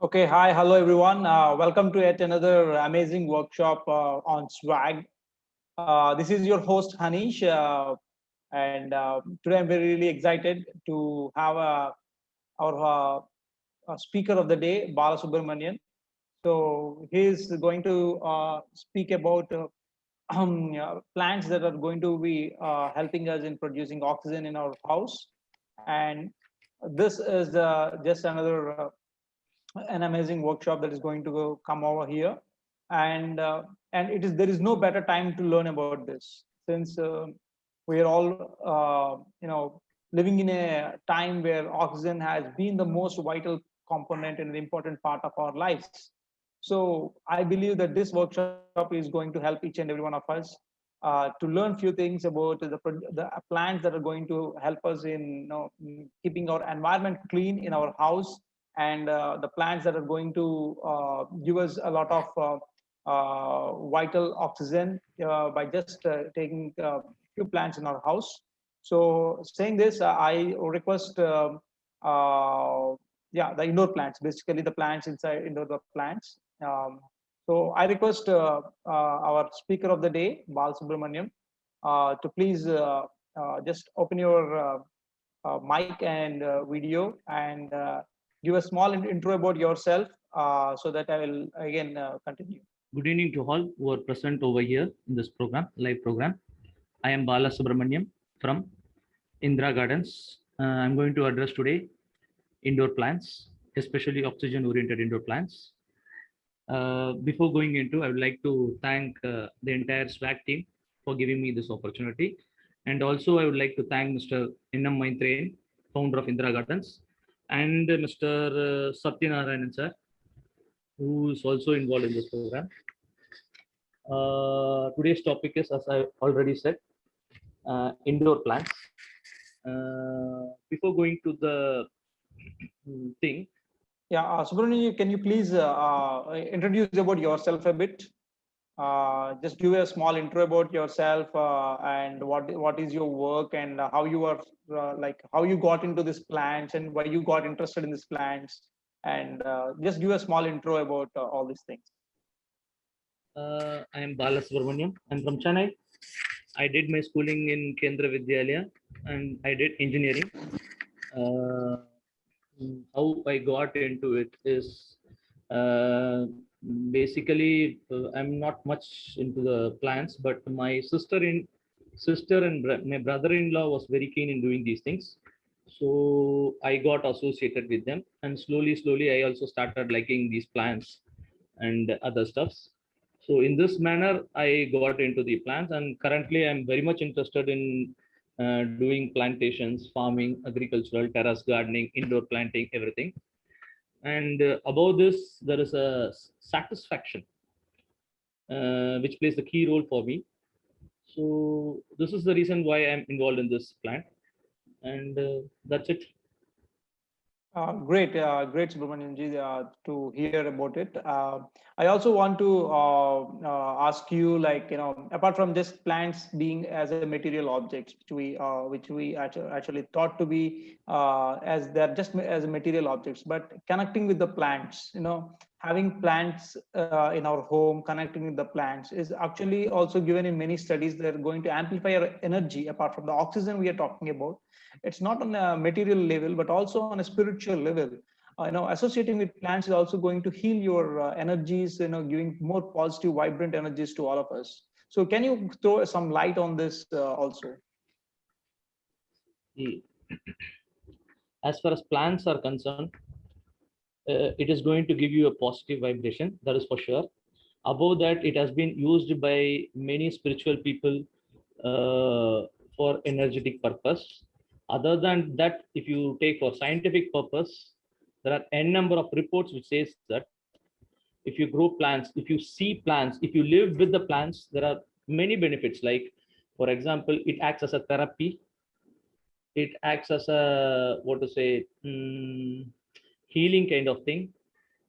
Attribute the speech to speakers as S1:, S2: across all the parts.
S1: Okay, hi, hello everyone. Welcome to yet another amazing workshop on SWAGG. This is your host Hanish, and today I'm very really excited to have our speaker of the day, Bala Subramanian. So he's going to speak about plants that are going to be helping us in producing oxygen in our house, and this is just another an amazing workshop that is going to come over here, and it is there is no better time to learn about this, since we are all living in a time where oxygen has been the most vital component and an important part of our lives. So I believe that this workshop is going to help each and every one of us to learn few things about the plants that are going to help us in keeping our environment clean in our house, and the plants that are going to give us a lot of vital oxygen by just taking few plants in our house. So saying this, I request the indoor plants, basically the plants inside indoor the plants. So I request our speaker of the day, Bal Subramaniam, to please just open your mic and video, and give a small intro about yourself, so that I will again continue.
S2: Good evening to all who are present over here in this program, live program. I am Bala Subramaniam from Indra Gardens. I'm going to address today indoor plants, especially oxygen-oriented indoor plants. Before going into, I would like to thank the entire SWAGG team for giving me this opportunity. And also I would like to thank Mr. N.M. Maintrain, founder of Indra Gardens, and Mr. Satya sir, who is also involved in this program. Today's topic is, as I already said, indoor plants. Before going to the thing.
S1: Yeah, Subramanian, can you please introduce about yourself a bit? Just give a small intro about yourself, and what is your work, and how you are how you got into this plants and why you got interested in these plants, and just give a small intro about all these things.
S2: I am Bala Subramaniam. I'm from Chennai. I did my schooling in Kendra Vidyalaya and I did engineering. How I got into it is basically I'm not much into the plants, but my sister and my brother-in-law was very keen in doing these things. So I got associated with them, and slowly I also started liking these plants and other stuffs. So in this manner, I got into the plants, and currently I'm very much interested in doing plantations, farming, agricultural, terrace gardening, indoor planting, everything. And above this, there is a satisfaction, which plays the key role for me. So this is the reason why I'm involved in this plant, and that's it.
S1: Great, Subramanianji, to hear about it. I also want to ask you, apart from just plants being as a material objects, which we actually thought to be as they're just as material objects, but connecting with the plants, having plants in our home, connecting with the plants is actually also given in many studies. They're going to amplify our energy apart from the oxygen we are talking about. It's not on a material level, but also on a spiritual level. Associating with plants is also going to heal your energies, giving more positive, vibrant energies to all of us. So can you throw some light on this also?
S2: As far as plants are concerned, it is going to give you a positive vibration, that is for sure. Above that, it has been used by many spiritual people for energetic purpose. Other than that, if you take for scientific purpose, there are n number of reports which says that if you grow plants, if you see plants, if you live with the plants, there are many benefits. Like, for example, it acts as a therapy. It acts as a, what to say, healing kind of thing.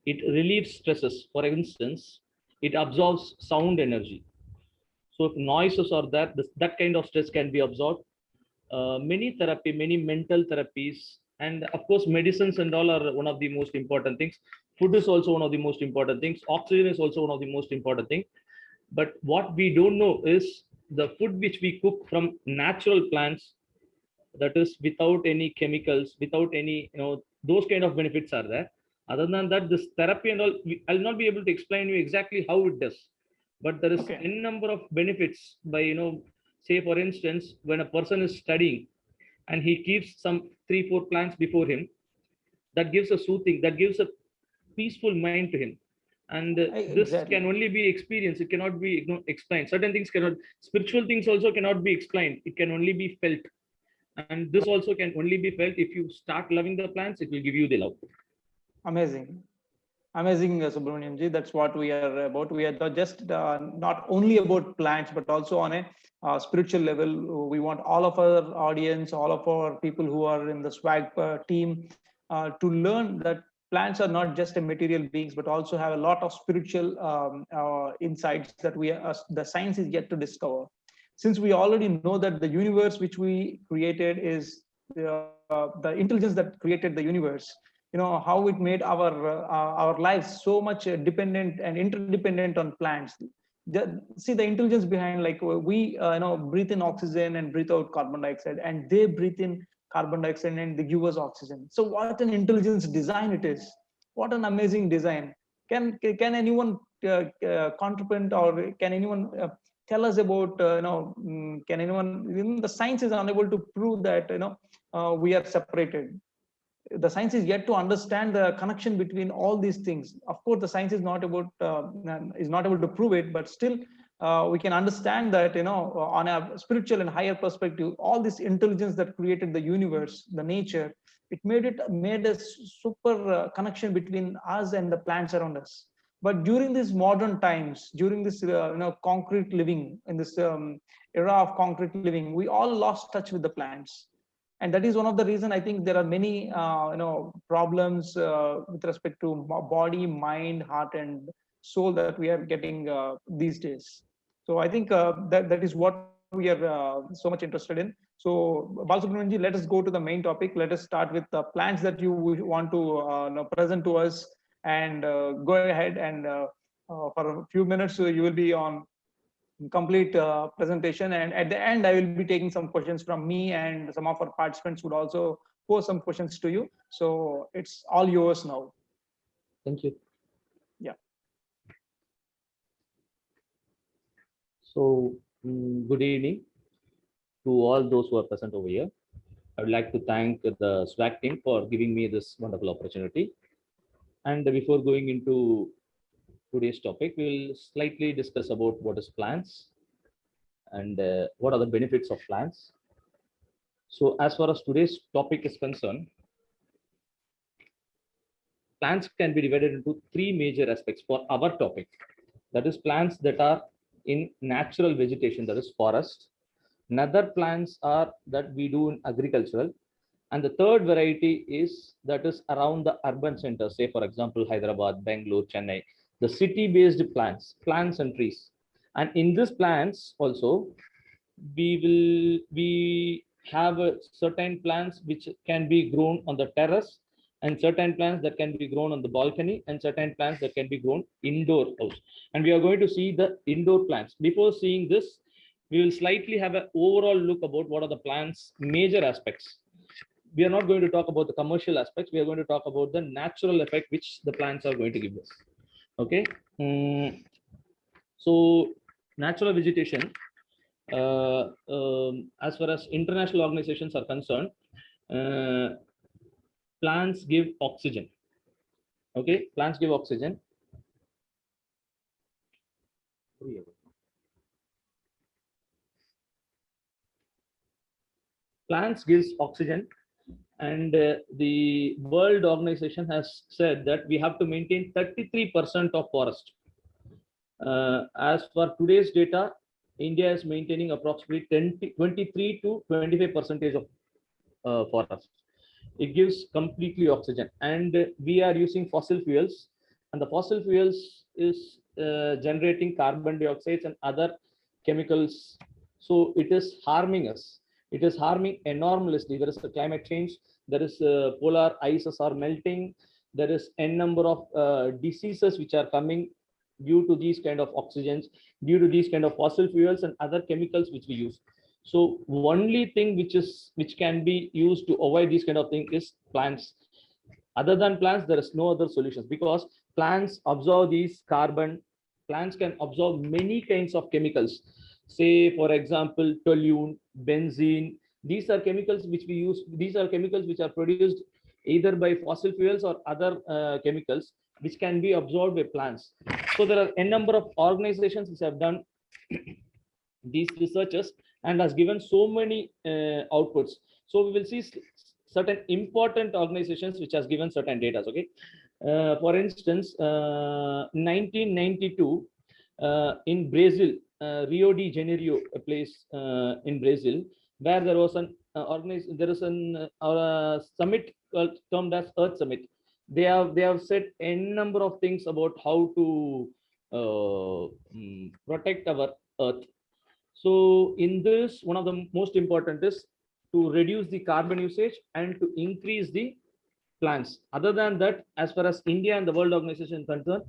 S2: It relieves stresses. For instance, it absorbs sound energy. So if noises are there, that kind of stress can be absorbed. Many therapy, many mental therapies, and of course, medicines and all are one of the most important things. Food is also one of the most important things. Oxygen is also one of the most important thing. But what we don't know is the food which we cook from natural plants, that is without any chemicals, without any, those kind of benefits are there. Other than that, this therapy and all, I'll not be able to explain you exactly how it does, but there is
S1: Okay.
S2: n number of benefits by, say for instance, when a person is studying and he keeps some 3 4 plants before him, that gives a soothing, that gives a peaceful mind to him. And this can
S1: Exactly.
S2: only be experienced, it cannot be, explained. Certain things cannot, spiritual things also cannot be explained, it can only be felt. And this also can only be felt if you start loving the plants, it will give you the love.
S1: Amazing. Amazing, Subramaniam ji. That's what we are about. We are just not only about plants, but also on a spiritual level. We want all of our audience, all of our people who are in the SWAG team to learn that plants are not just a material beings, but also have a lot of spiritual insights that the science is yet to discover. Since we already know that the universe which we created is the intelligence that created the universe, how it made our lives so much dependent and interdependent on plants. See the intelligence behind, like we breathe in oxygen and breathe out carbon dioxide, and they breathe in carbon dioxide and they give us oxygen. So what an intelligence design it is. What an amazing design. Can anyone contribute, or can anyone tell us about can anyone, even the science is unable to prove that we are separated. The science is yet to understand the connection between all these things. Of course the science is not able to prove it, but still we can understand that on a spiritual and higher perspective, all this intelligence that created the universe, the nature, it made a super connection between us and the plants around us. But during these modern times, during this concrete living, in this era of concrete living, we all lost touch with the plants. And that is one of the reason I think there are many problems with respect to body, mind, heart, and soul that we are getting these days. So I think that is what we are so much interested in. So Balasubramanian ji, let us go to the main topic. Let us start with the plans that you want to present to us, and go ahead, and for a few minutes you will be on complete presentation, and at the end I will be taking some questions from me, and some of our participants would also pose some questions to you. So it's all yours now.
S2: Thank you.
S1: Yeah.
S2: So, good evening to all those who are present over here. I would like to thank the SWAG team for giving me this wonderful opportunity. And before going into today's topic, we'll slightly discuss about what is plants and what are the benefits of plants. So, as far as today's topic is concerned, plants can be divided into three major aspects for our topic. That is, plants that are in natural vegetation, that is forest. Another plants are that we do in agricultural, and the third variety is that is around the urban centers, say for example Hyderabad, Bangalore, Chennai, the city based plants and trees. And in these plants also we have a certain plants which can be grown on the terrace, and certain plants that can be grown on the balcony, and certain plants that can be grown indoor house. And we are going to see the indoor plants. Before seeing this, we will slightly have an overall look about what are the plants major aspects. We are not going to talk about the commercial aspects, we are going to talk about the natural effect which the plants are going to give us. Okay. So natural vegetation, as far as international organizations are concerned, uh, plants give oxygen. Okay, plants give oxygen. Plants gives oxygen, and the World Organization has said that we have to maintain 33% of forest. As for today's data, India is maintaining approximately 23 to 25 percentage of forest. It gives completely oxygen, and we are using fossil fuels, and the fossil fuels is generating carbon dioxide and other chemicals. So it is harming us. It is harming enormously. There is a climate change. There is polar ices are melting. there is n number of diseases which are coming due to these kind of oxygens, due to these kind of fossil fuels and other chemicals which we use. So only thing which can be used to avoid these kind of thing is plants. Other than plants, there is no other solutions, because plants absorb these carbon. Plants can absorb many kinds of chemicals. Say, for example, toluene, benzene. These are chemicals which we use. These are chemicals which are produced either by fossil fuels or other chemicals, which can be absorbed by plants. So there are a number of organizations which have done these researches and has given so many outputs. So we will see certain important organizations which has given certain data. Okay, for instance, 1992 in Brazil, Rio de Janeiro, a place in Brazil, where there was an there is an summit termed as Earth Summit. They have said a number of things about how to protect our Earth. So in this, one of the most important is to reduce the carbon usage and to increase the plants. Other than that, as far as India and the World Organization is concerned,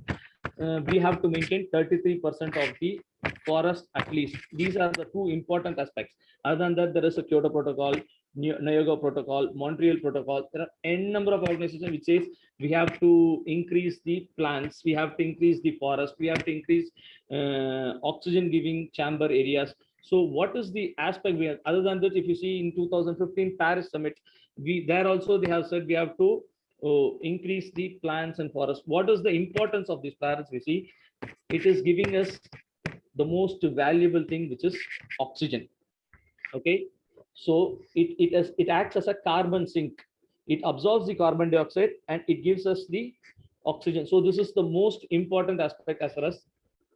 S2: we have to maintain 33% of the forest at least. These are the two important aspects. Other than that, there is a Kyoto Protocol, Nagoya Protocol, Montreal Protocol. There are n number of organizations which says we have to increase the plants, we have to increase the forest, we have to increase oxygen giving chamber areas. So what is the aspect we have? Other than that, if you see in 2015 Paris Summit, there also they have said we have to increase the plants and forests. What is the importance of these plants? We see it is giving us the most valuable thing, which is oxygen. Okay, so it acts as a carbon sink. It absorbs the carbon dioxide and it gives us the oxygen. So this is the most important aspect as far as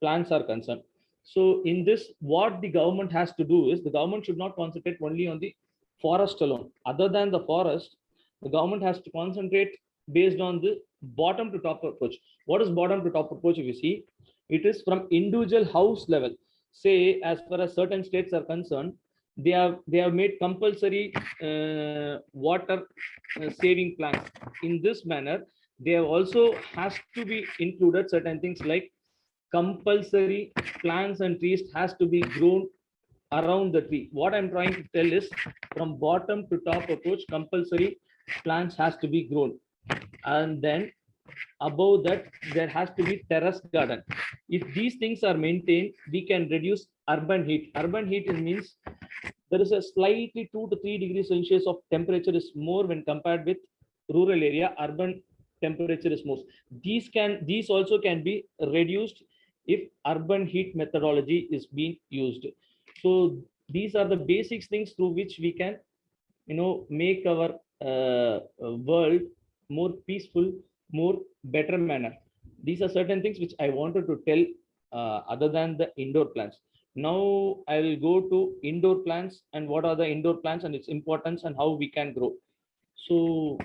S2: plants are concerned. So in this, what the government has to do is the government should not concentrate only on the forest alone. Other than the forest, the government has to concentrate based on the bottom to top approach. What is bottom to top approach? If you see, it is from individual house level. Say, as far as certain states are concerned, they have made compulsory water saving plans. In this manner, they have also has to be included certain things like compulsory plants and trees has to be grown around the tree. What I'm trying to tell is, from bottom to top approach, compulsory plants has to be grown, and then above that there has to be terrace garden. If these things are maintained, we can reduce urban heat. Urban heat means there is a slightly 2 to 3 degrees Celsius of temperature is more when compared with rural area. Urban temperature is most. These also can be reduced if urban heat methodology is being used. So these are the basic things through which we can make our world more peaceful, more better manner. These are certain things which I wanted to tell, other than the indoor plants. Now I will go to indoor plants and what are the indoor plants and its importance and how we can grow. So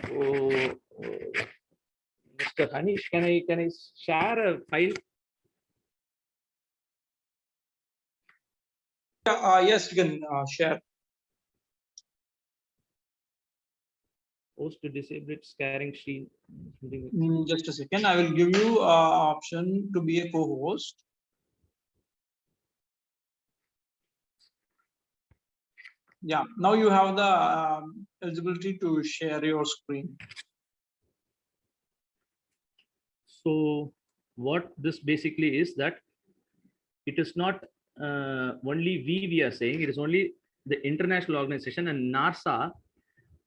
S2: Mr. Hanish, can I share a file?
S1: Yes, you can share.
S2: Host to disable it, scaring shield.
S1: Just a second. I will give you option to be a co-host. Yeah, now you have the eligibility to share your screen.
S2: So what this basically is that it is not only we are saying, it is only the international organization and NASA,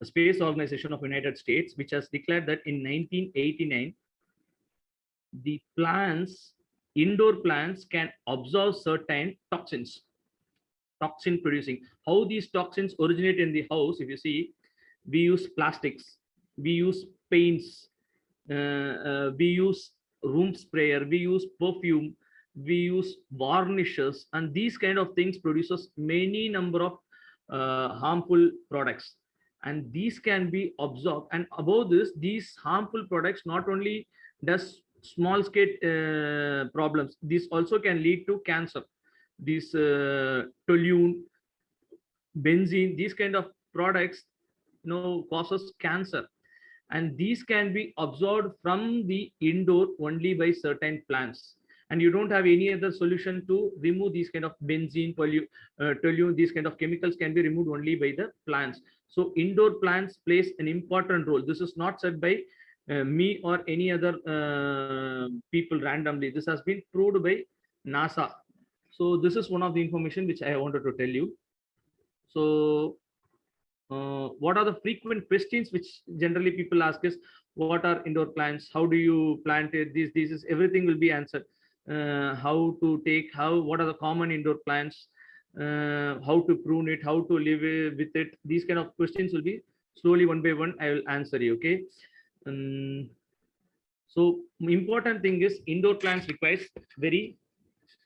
S2: the space organization of United States, which has declared that in 1989 the plants, indoor plants, can absorb certain toxins, toxin producing. How these toxins originate in the house? If you see, we use plastics, we use paints, we use room sprayer, we use perfume, we use varnishes, and these kind of things produces many number of harmful products, and these can be absorbed. And above this, these harmful products not only does small scale problems, this also can lead to cancer. This toluene, benzene, these kind of products causes cancer. and these can be absorbed from the indoor only by certain plants. And you don't have any other solution to remove these kind of benzene, toluene, these kind of chemicals can be removed only by the plants. So indoor plants plays an important role. This is not said by me or any other people randomly. This has been proved by NASA. So this is one of the information which I wanted to tell you. So what are the frequent questions which generally people ask is, what are indoor plants, how do you plant it, this is everything will be answered. How to take, what are the common indoor plants, how to prune it, how to live with it, these kind of questions will be slowly one by one I will answer you. Okay. So important thing is indoor plants requires very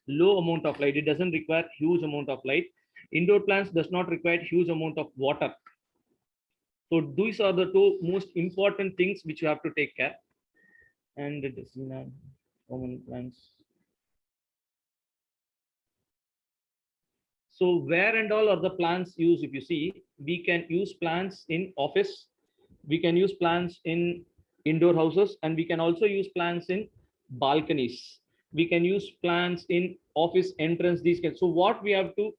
S2: low amount of light. It doesn't require huge amount of light. Indoor plants does not require huge amount of water. So these are the two most important things which you have to take care. And it is common plants. So where and all are the plants used? If you see, we can use plants in office, we can use plants in indoor houses, and we can also use plants in balconies. We can use plants in office entrance. These can. So what we have to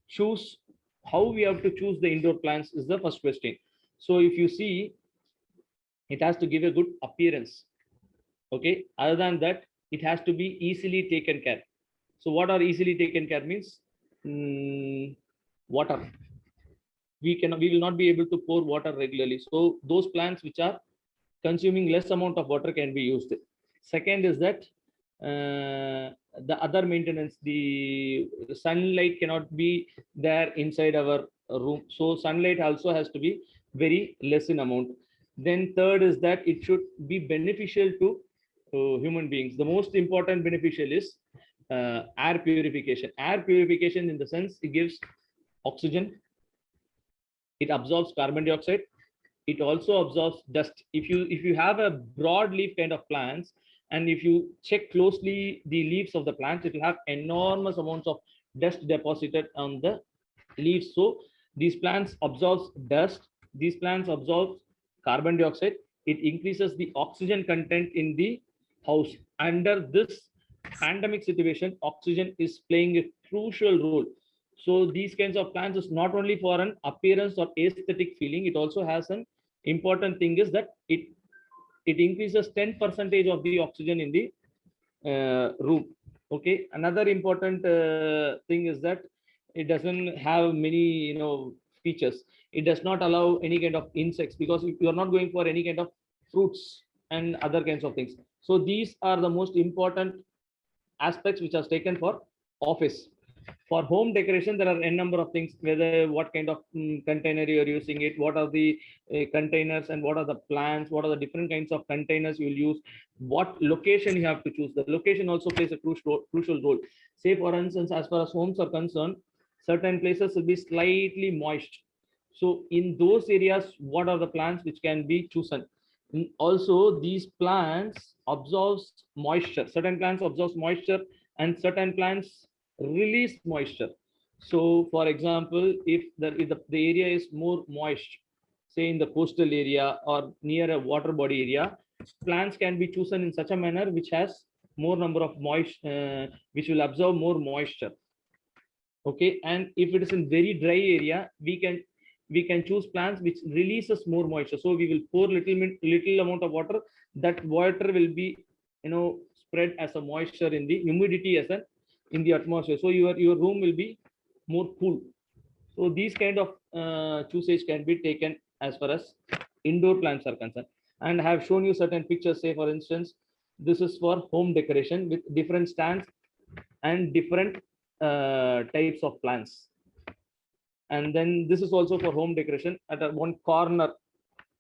S2: choose, how we have to choose the indoor plants is the first question. So if you see, it has to give a good appearance. Okay. Other than that, it has to be easily taken care. So what are easily taken care means? Water. We will not be able to pour water regularly. So those plants which are consuming less amount of water can be used. Second is that the other maintenance, the sunlight cannot be there inside our room. So sunlight also has to be very less in amount. Then third is that it should be beneficial to human beings. The most important beneficial is air purification. Air purification in the sense it gives oxygen, it absorbs carbon dioxide, it also absorbs dust. If you have a broad leaf kind of plants, and if you check closely the leaves of the plants, it will have enormous amounts of dust deposited on the leaves. So these plants absorbs dust, these plants absorb carbon dioxide, it increases the oxygen content in the house. Under this pandemic situation, oxygen is playing a crucial role. So these kinds of plants is not only for an appearance or aesthetic feeling, it also has an important thing is that it increases 10% of the oxygen in the room. Okay. Another important thing is that it doesn't have many features. It does not allow any kind of insects, because you are not going for any kind of fruits and other kinds of things. So these are the most important aspects which are taken for office. For home decoration, there are a number of things, whether what kind of container you are using it, what are the containers, and what are the plants, what are the different kinds of containers you will use, what location you have to choose. The location also plays a crucial role. Say for instance, as far as homes are concerned, certain places will be slightly moist. So in those areas, what are the plants which can be chosen? Also, these plants absorbs moisture. Certain plants absorbs moisture, and certain plants release moisture. So for example, if the area is more moist, say in the coastal area or near a water body area, plants can be chosen in such a manner which has more number of which will absorb more moisture. Okay. And if it is in very dry area, we can choose plants which releases more moisture. So we will pour little amount of water. That water will be spread as a moisture in the humidity as an in the atmosphere. So your room will be more cool. So these kind of choosage can be taken as far as indoor plants are concerned. And I have shown you certain pictures. Say for instance, this is for home decoration with different stands and different types of plants. And then this is also for home decoration at one corner,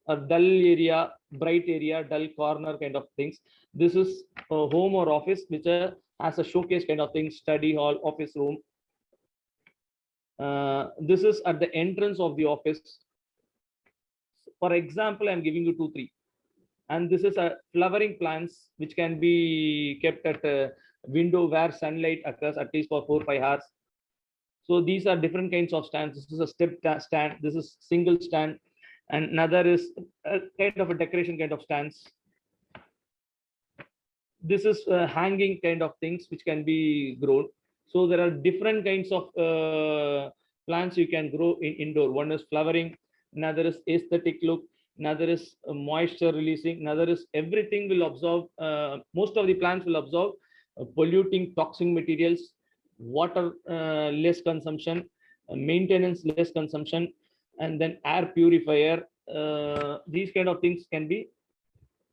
S2: a dull area, bright area, dull corner kind of things. This is a home or office which has a showcase kind of thing, study hall, office room. This is at the entrance of the office. For example, I'm giving you 2-3. And this is a flowering plants which can be kept at a window where sunlight occurs at least for 4-5 hours. So these are different kinds of stands. This is a step stand. This is single stand. and another is a kind of a decoration kind of stands. This is hanging kind of things which can be grown. So there are different kinds of plants you can grow in indoor. One is flowering, another is aesthetic look, another is moisture releasing, another is everything will absorb, most of the plants will absorb polluting toxic materials, water less consumption, maintenance less consumption, and then air purifier. These kind of things can be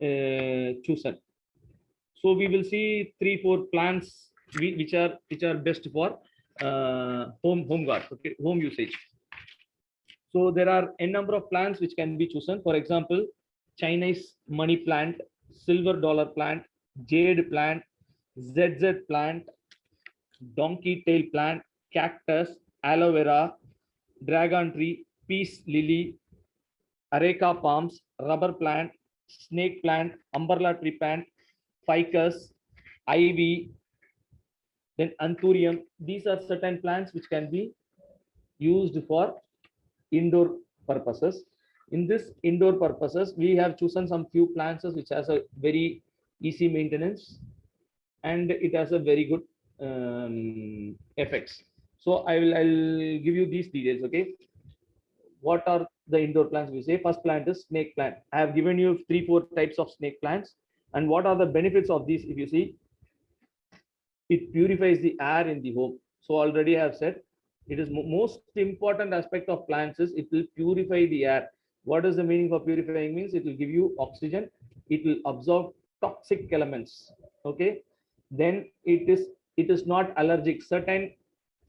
S2: chosen. So we will see 3-4 plants which are best for home guard, okay, home usage. So there are a number of plants which can be chosen. For example, Chinese money plant, silver dollar plant, jade plant, ZZ plant, donkey tail plant, cactus, aloe vera, dragon tree, peace lily, areca palms, rubber plant, snake plant, umbrella tree plant, ficus, ivy, then anthurium. These are certain plants which can be used for indoor purposes. In this indoor purposes, we have chosen some few plants which has a very easy maintenance and it has a very good effects. So I'll give you these details. Okay, what are the indoor plants? We say first plant is snake plant. I have given you 3-4 types of snake plants, and what are the benefits of these? If you see, it purifies the air in the home. So already I have said it is most important aspect of plants is it will purify the air. What is the meaning of purifying? Means it will give you oxygen, it will absorb toxic elements. Okay, then it is not allergic. Certain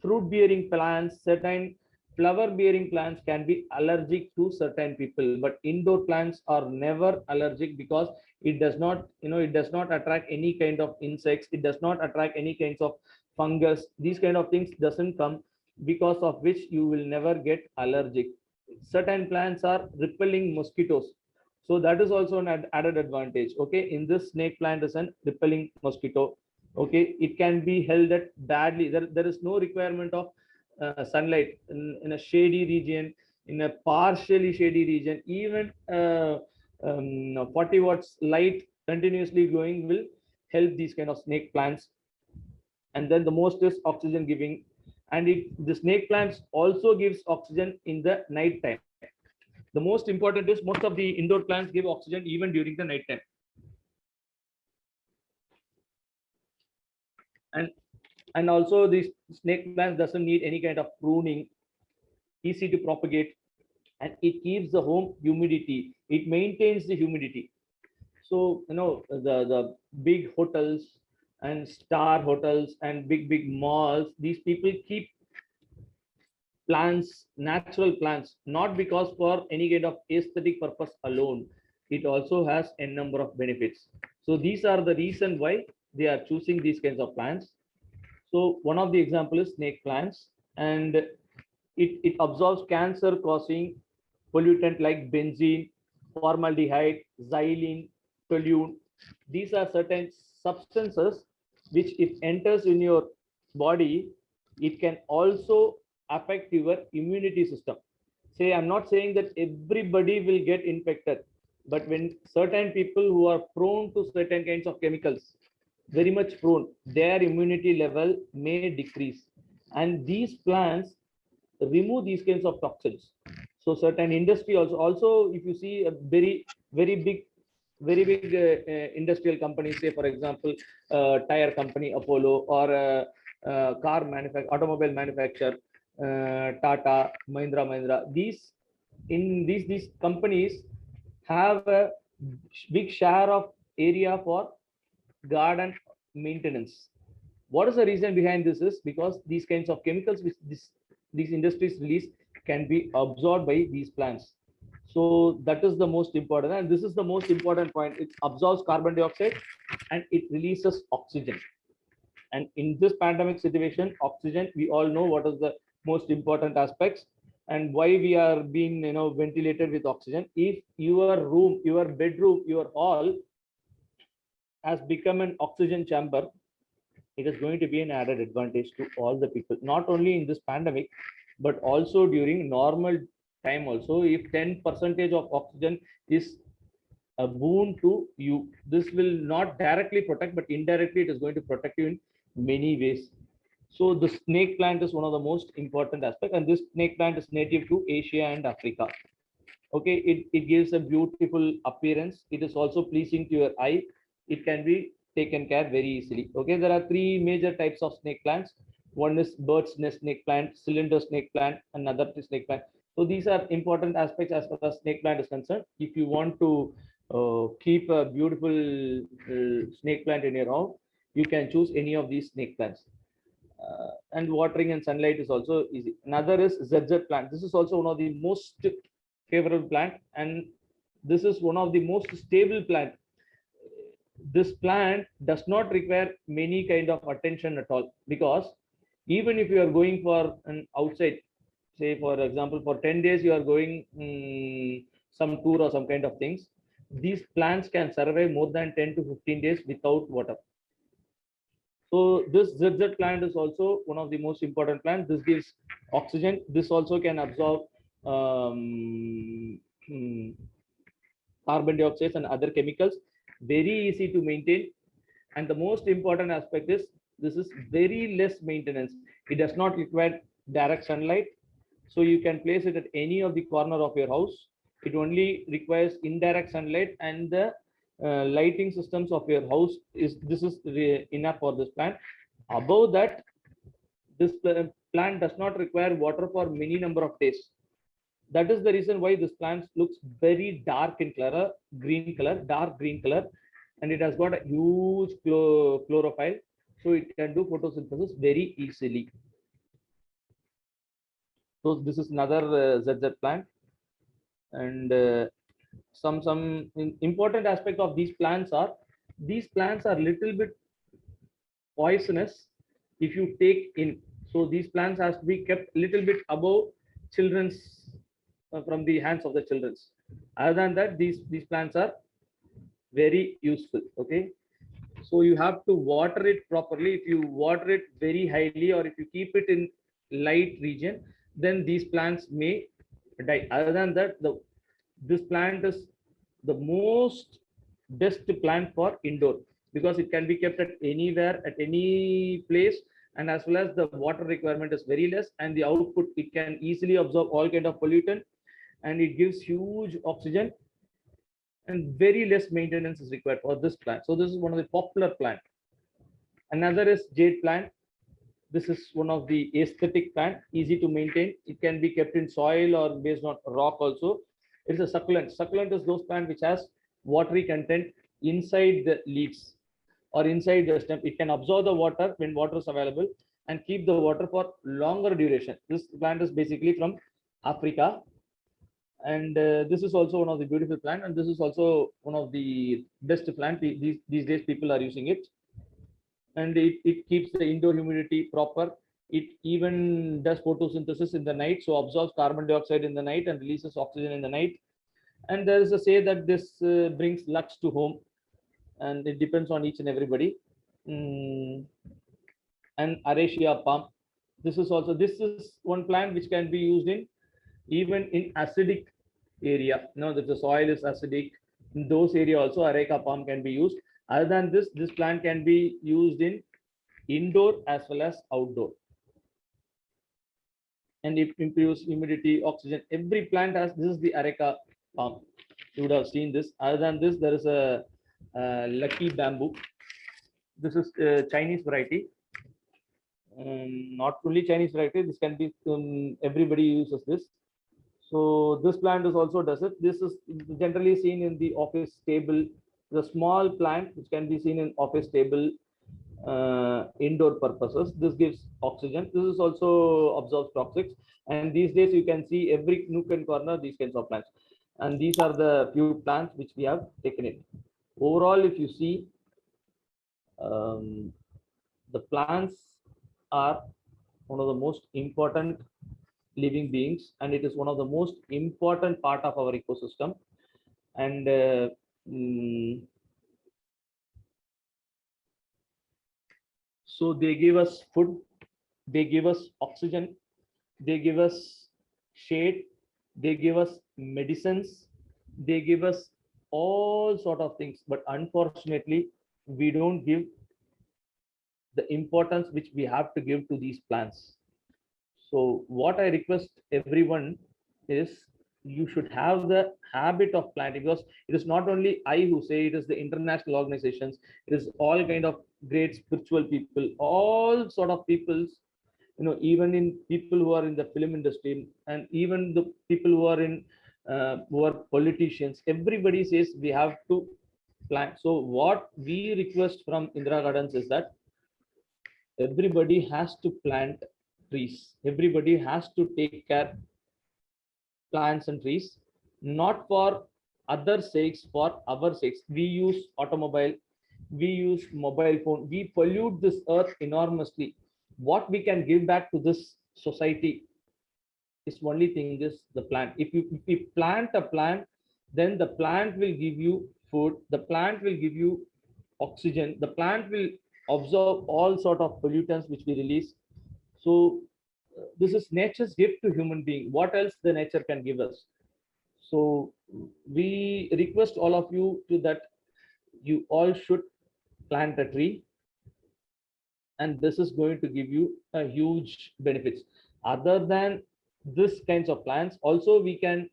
S2: fruit bearing plants, certain flower bearing plants can be allergic to certain people, but indoor plants are never allergic because it does not, it does not attract any kind of insects, it does not attract any kinds of fungus. These kind of things doesn't come, because of which you will never get allergic. Certain plants are repelling mosquitoes, so that is also an added advantage. Okay, in this snake plant is an repelling mosquito. Okay, it can be held at badly, there is no requirement of sunlight in a shady region, in a partially shady region. Even 40 watts light continuously glowing will help these kind of snake plants. And then the most is oxygen giving, and the snake plants also gives oxygen in the night time. The most important is most of the indoor plants give oxygen even during the night time. and and also these snake plants doesn't need any kind of pruning, easy to propagate, and it keeps the home humidity, it maintains the humidity. So the big hotels and star hotels and big malls, these people keep plants, natural plants, not because for any kind of aesthetic purpose alone, it also has a number of benefits. So these are the reason why they are choosing these kinds of plants. So one of the example is snake plants, and it absorbs cancer causing pollutant like benzene, formaldehyde, xylene, toluene. These are certain substances which if enters in your body, it can also affect your immunity system. Say, I'm not saying that everybody will get infected, but when certain people who are prone to certain kinds of chemicals, very much prone, their immunity level may decrease. And these plants remove these kinds of toxins. So certain industry also if you see a very big industrial companies, say for example tire company Apollo, or car manufacturer, automobile manufacturer, Tata, Mahindra, these companies have a big share of area for garden maintenance. What is the reason behind this is because these kinds of chemicals which these industries release can be absorbed by these plants. So that is the most important, and this is the most important point. It absorbs carbon dioxide and it releases oxygen. And in this pandemic situation, oxygen, we all know what is the most important aspects and why we are being ventilated with oxygen. If your room, your bedroom, your hall has become an oxygen chamber, it is going to be an added advantage to all the people, not only in this pandemic, but also during normal time also, if 10% of oxygen is a boon to you, this will not directly protect, but indirectly it is going to protect you in many ways. So the snake plant is one of the most important aspect, and this snake plant is native to Asia and Africa. Okay, it gives a beautiful appearance. It is also pleasing to your eye. It can be taken care very easily. Okay, there are three major types of snake plants. One is bird's nest snake plant, cylinder snake plant, another snake plant. So these are important aspects as far as snake plant is concerned. If you want to keep a beautiful snake plant in your house, you can choose any of these snake plants. And watering and sunlight is also easy. Another is ZZ plant. This is also one of the most favorable plant, and this is one of the most stable plant. This plant does not require many kind of attention at all, because even if you are going for an outside, say for example for 10 days you are going some tour or some kind of things, these plants can survive more than 10 to 15 days without water. So this ZZ plant is also one of the most important plants. This gives oxygen. This also can absorb um, hmm, carbon dioxide and other chemicals. Very easy to maintain. And the most important aspect is this is very less maintenance. It does not require direct sunlight. So you can place it at any of the corner of your house. It only requires indirect sunlight, and the lighting systems of your house is this is enough for this plant. Above that, this plant does not require water for many number of days. That is the reason why this plant looks very dark in color, green color, dark green color, and it has got a huge chlorophyll, so it can do photosynthesis very easily. So this is another ZZ plant, and some important aspect of these plants are little bit poisonous if you take in. So these plants has to be kept little bit above children's from the hands of the children's. Other than that, these plants are very useful. Okay, so you have to water it properly. If you water it very highly, or if you keep it in light region, then these plants may die. Other than that, this plant is the most best plant for indoor, because it can be kept at anywhere at any place, and as well as the water requirement is very less, and the output, it can easily absorb all kind of pollutant, and it gives huge oxygen, and very less maintenance is required for this plant. So this is one of the popular plant. Another is Jade plant. This is one of the aesthetic plant, easy to maintain. It can be kept in soil or based on rock also. It is a succulent. Succulent is those plant which has watery content inside the leaves or inside the stem. It can absorb the water when water is available and keep the water for longer duration. This plant is basically from Africa, and this is also one of the beautiful plant, and this is also one of the best plant. These days people are using it, and it keeps the indoor humidity proper. It even does photosynthesis in the night, so absorbs carbon dioxide in the night and releases oxygen in the night. And there is a say that this brings luck to home, and it depends on each and everybody. mm, and Aracia palm, this is one plant which can be used in even in acidic area. If the soil is acidic, in those area also areca palm can be used. Other than this plant can be used in indoor as well as outdoor, and it improves humidity, oxygen. Every plant has this is the areca palm. You would have seen this. Other than this, there is a lucky bamboo. This is Chinese variety. Not only Chinese variety, this can be everybody uses this. So this plant is also does it. This is generally seen in the office table. The small plant which can be seen in office table, indoor purposes. This gives oxygen. This is also absorbs toxics. And these days you can see every nook and corner these kinds of plants. And these are the few plants which we have taken it. Overall, if you see, the plants are one of the most important living beings, and it is one of the most important part of our ecosystem. And mm, so they give us food, they give us oxygen, they give us shade, they give us medicines, they give us all sort of things, but unfortunately we don't give the importance which we have to give to these plants. So what I request everyone is, you should have the habit of planting, because it is not only I who say, it is the international organizations, it is all kind of great spiritual people, all sort of peoples, even in people who are in the film industry, and even the people who are politicians, everybody says we have to plant. So what we request from Indira Gardens is that everybody has to plant trees, everybody has to take care plants and trees, not for other sakes, for our sakes. We use automobile, we use mobile phone, we pollute this earth enormously. What we can give back to this society is only thing is the plant. If you plant a plant, then the plant will give you food, the plant will give you oxygen, the plant will absorb all sort of pollutants which we release. So this is nature's gift to human being. What else the nature can give us? So we request all of you to that you all should plant a tree, and this is going to give you a huge benefits. Other than this kinds of plants, also we can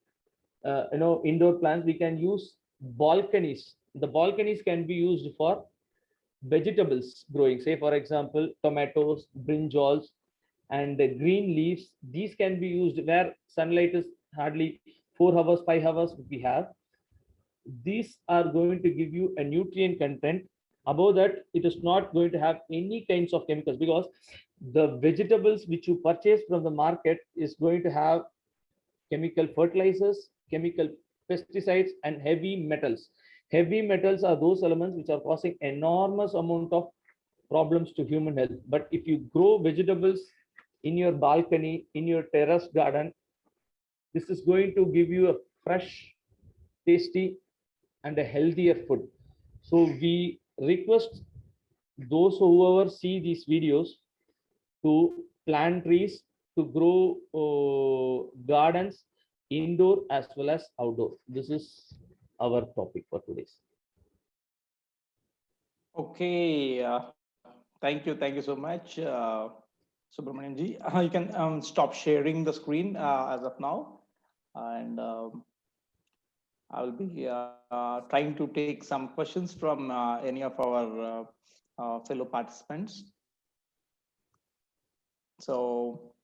S2: indoor plants, we can use balconies. The balconies can be used for vegetables growing, say for example tomatoes, brinjals, and the green leaves. These can be used where sunlight is hardly 4 hours, 5 hours we have. These are going to give you a nutrient content. Above that, it is not going to have any kinds of chemicals, because the vegetables which you purchase from the market is going to have chemical fertilizers, chemical pesticides, and heavy metals. Heavy metals are those elements which are causing enormous amount of problems to human health. But if you grow vegetables in your balcony, in your terrace garden, this is going to give you a fresh, tasty, and a healthier food. So we request those whoever see these videos to plant trees, to grow gardens, indoor as well as outdoor. This is our topic for today.
S1: Okay, thank you so much, Subramaniam ji. You can stop sharing the screen as of now, and I will be trying to take some questions from any of our fellow participants. So,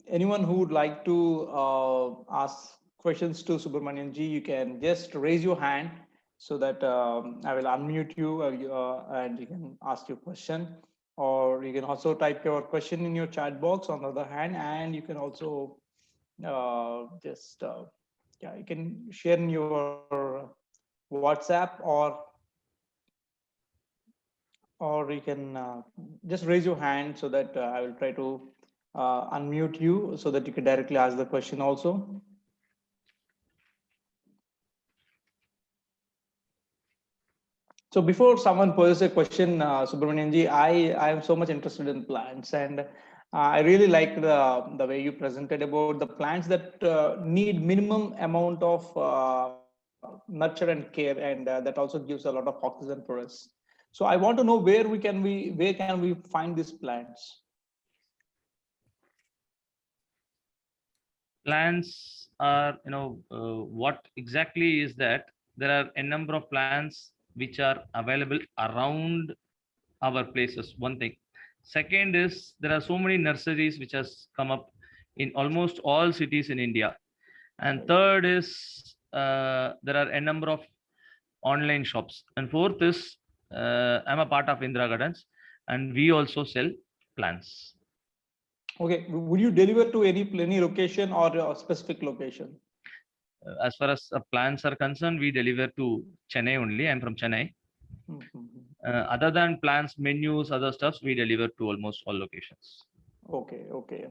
S1: anyone who would like to ask questions to Subramaniam ji, you can just raise your hand so that I will unmute you and you can ask your question. Or you can also type your question in your chat box on the other hand, and you can also you can share in your WhatsApp, or you can just raise your hand so that I will try to unmute you so that you can directly ask the question also. So before someone poses a question, Subramaniam ji, I am so much interested in plants, and I really like the way you presented about the plants that need minimum amount of nurture and care, and that also gives a lot of oxygen for us. So I want to know where can we find these plants?
S2: Plants are, what exactly is that there are a number of plants which are available around our places, one thing. Second is, there are so many nurseries which has come up in almost all cities in India. And third is, there are a number of online shops. And fourth is, I'm a part of Indira Gardens, and we also sell plants.
S1: Okay, would you deliver to any location or a specific location?
S2: As far as plants are concerned, we deliver to Chennai only. I'm from Chennai. Other than plants, menus, other stuffs, we deliver to almost all locations.
S1: Okay,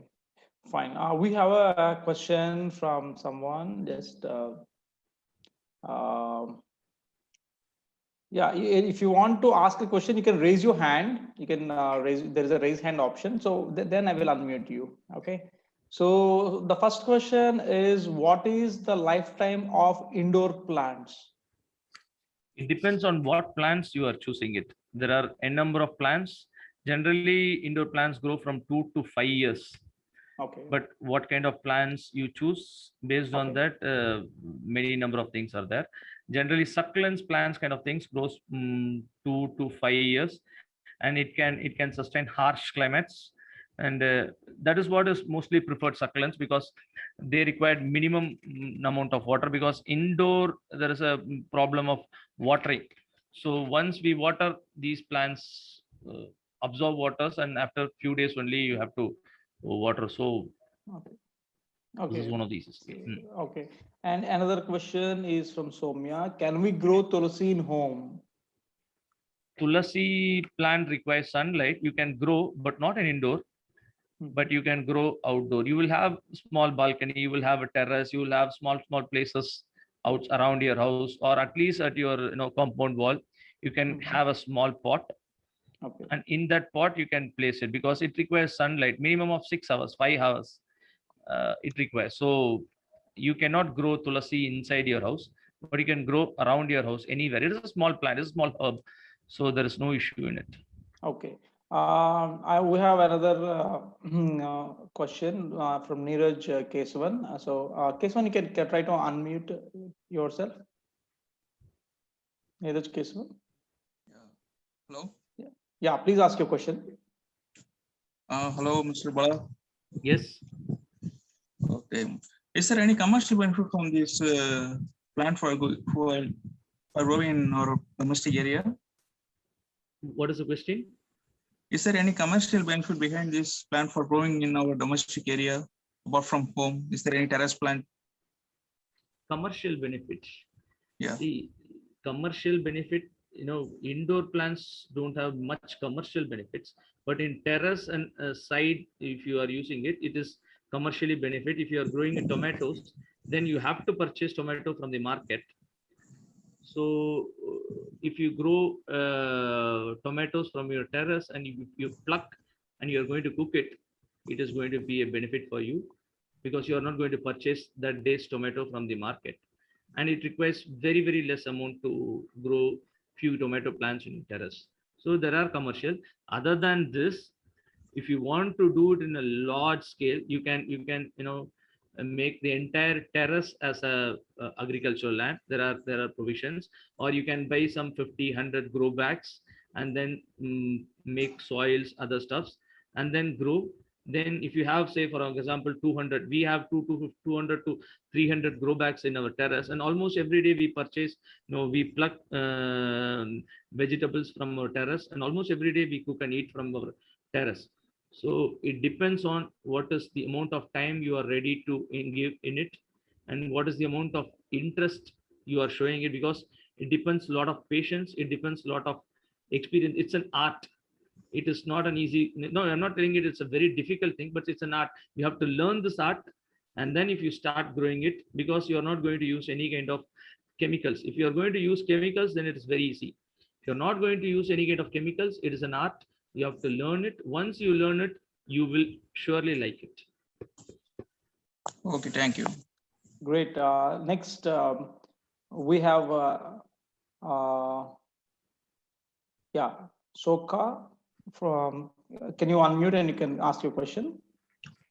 S1: fine. We have a question from someone. Just yeah, if you want to ask a question, you can raise your hand. You can raise. There is a raise hand option. So then I will unmute you. Okay. So the first question is, what is the lifetime of indoor plants?
S2: It depends on what plants you are choosing it. There are a number of plants. Generally, indoor plants grow from 2 to 5 years.
S1: Okay.
S2: But what kind of plants you choose, based on
S1: Okay.
S2: that, many number of things are there. Generally, succulents plants kind of things grows 2 to 5 years, and it can sustain harsh climates, and that is what is mostly preferred succulents, because they require minimum amount of water, because indoor there is a problem of watering. So once we water, these plants absorb waters, and after few days only you have to water. So
S1: Okay.
S2: this is
S1: Okay.
S2: one of these.
S1: So,
S2: Okay.
S1: okay. And another question is from Somya. Can we grow tulsi in home?
S2: Tulasi plant requires sunlight. You can grow, but not an indoor, but
S1: Mhm.
S2: you can grow outdoor. You will have small balcony, you will have a terrace, you will have small places out around your house, or at least at your compound wall. You can
S1: Mhm.
S2: have a small pot,
S1: Okay.
S2: and in that pot you can place it, because it requires sunlight minimum of 6 hours, 5 hours. It requires. So you cannot grow tulasi inside your house, but you can grow around your house anywhere. It is a small plant, it's a small herb, so there is no issue in it.
S1: Okay. We have another question from Neeraj Kesavan. Kesavan, you can try to unmute yourself. Neeraj Kesavan.
S3: Yeah. Hello.
S1: Yeah. Yeah, please ask your question.
S3: Hello, Mr. Bala.
S2: Yes.
S3: Okay. Is there any commercial benefit from this plant for growing in our domestic area?
S2: What is the question?
S3: Is there any commercial benefit behind this plant for growing in our domestic area, apart from home? Is there any terrace plant?
S2: Commercial benefit.
S3: Yeah.
S2: See, commercial benefit, indoor plants don't have much commercial benefits, but in terrace and side, if you are using it, it is commercially benefit. If you are growing in tomatoes, then you have to purchase tomato from the market. So if you grow tomatoes from your terrace, and you pluck and you're going to cook it, it is going to be a benefit for you, because you are not going to purchase that day's tomato from the market, and it requires very less amount to grow few tomato plants in terrace. So there are commercial. Other than this, if you want to do it in a large scale, you can make the entire terrace as a agricultural land. There are provisions, or you can buy some 50-100 grow bags, and then make soils, other stuffs, and then grow. Then if you have, say for example, 200, we have 200 to 300 grow bags in our terrace, and almost every day we purchase, we pluck vegetables from our terrace, and almost every day we cook and eat from our terrace. So it depends on what is the amount of time you are ready to engage in it, and what is the amount of interest you are showing it, because it depends a lot of patience, it depends a lot of experience. It's an art. It is not an easy, no, I'm not telling it it's a very difficult thing, but it's an art. You have to learn this art, and then if you start growing it, because you're not going to use any kind of chemicals. If you're going to use chemicals, then it is very easy. If you're not going to use any kind of chemicals, it is an art. You have to learn it. Once you learn it, you will surely like it.
S3: Okay, thank you.
S1: Great. Next, we have, yeah, Soka from, can you unmute and you can ask your question?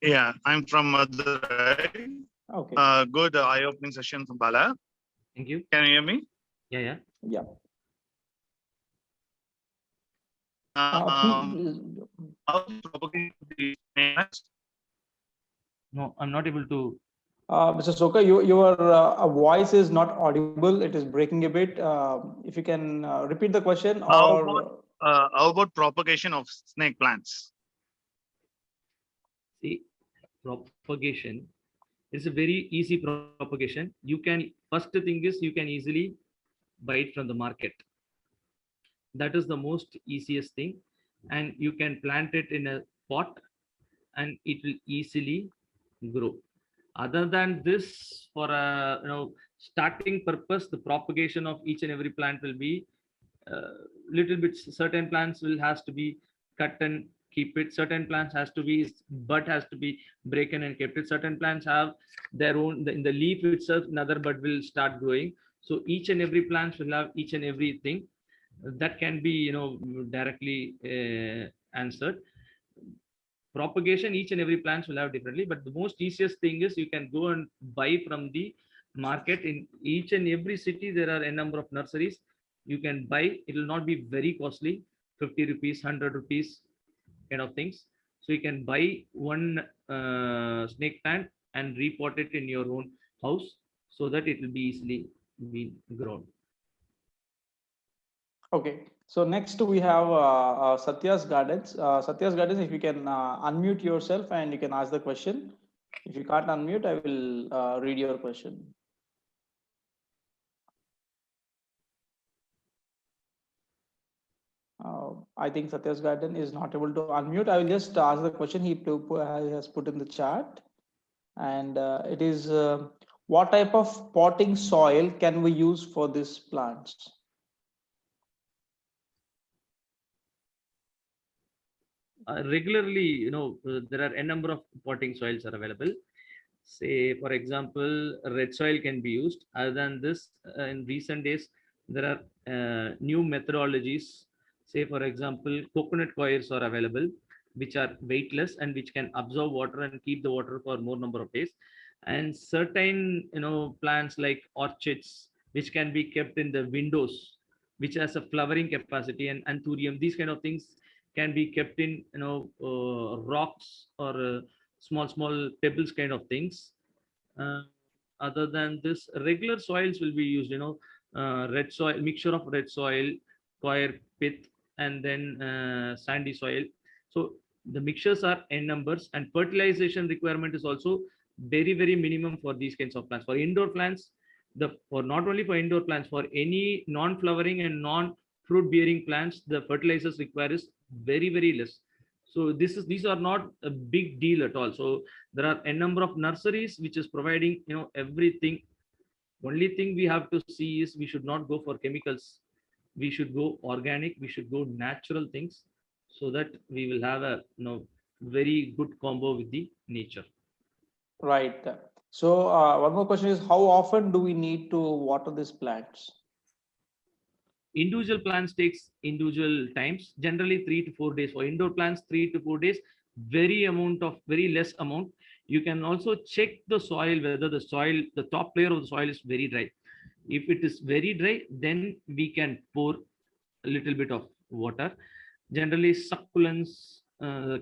S4: Yeah, I'm from Madurai.
S1: Okay.
S4: Good eye-opening session from Bala.
S2: Thank you.
S4: Can you hear me?
S2: Yeah.
S1: Yeah.
S4: How to propagate the plants?
S2: No, I'm not able to.
S1: Mr. Soka, your voice is not audible. It is breaking a bit. If you can repeat the question, or
S4: How about propagation of snake plants?
S2: See, propagation is a very easy propagation. You can, first thing is, you can easily buy it from the market. That is the most easiest thing, and you can plant it in a pot, and it will easily grow. Other than this, for a starting purpose, the propagation of each and every plant will be little bit. Certain plants will has to be cut and keep it. Certain plants has to be bud has to be broken and kept it. Certain plants have their own in the leaf itself. Another bud will start growing. So each and every plant will have each and everything that can be directly answered. Propagation, each and every plants will have differently, but the most easiest thing is you can go and buy from the market. In each and every city there are a number of nurseries. You can buy, it will not be very costly, 50 rupees, 100 rupees kind of things. So you can buy one snake plant and repot it in your own house so that it will be easily be grown.
S1: Okay. So next we have Satya's Gardens. Satya's Gardens, if you can unmute yourself and you can ask the question. If you can't unmute, I will read your question. I think Satya's Garden is not able to unmute. I will just ask the question he has put in the chat. And it is, what type of potting soil can we use for these plants?
S2: Regularly, there are a number of potting soils are available. Say, for example, red soil can be used. Other than this, in recent days, there are new methodologies. Say, for example, coconut coirs are available, which are weightless and which can absorb water and keep the water for more number of days. And certain, plants like orchids, which can be kept in the windows, which has a flowering capacity, and anthurium, these kind of things can be kept in, rocks or small pebbles kind of things. uh, Other than this, regular soils will be used, red soil, mixture of red soil, coir pith, and then sandy soil. So the mixtures are n numbers, and fertilization requirement is also very minimum for these kinds of plants. For indoor plants, for not only for indoor plants, for any non-flowering and non-fruit bearing plants, the fertilizers required is very less. So these are not a big deal at all. So there are a number of nurseries which is providing everything. Only thing we have to see is we should not go for chemicals. We should go organic, we should go natural things, so that we will have a very good combo with the nature.
S1: Right. So one more question is, how often do we need to water these plants?
S2: Individual plants takes individual times, generally 3 to 4 days. For indoor plants, 3 to 4 days, very less amount. You can also check the soil, whether the top layer of the soil is very dry. If it is very dry, then we can pour a little bit of water. Generally, succulents,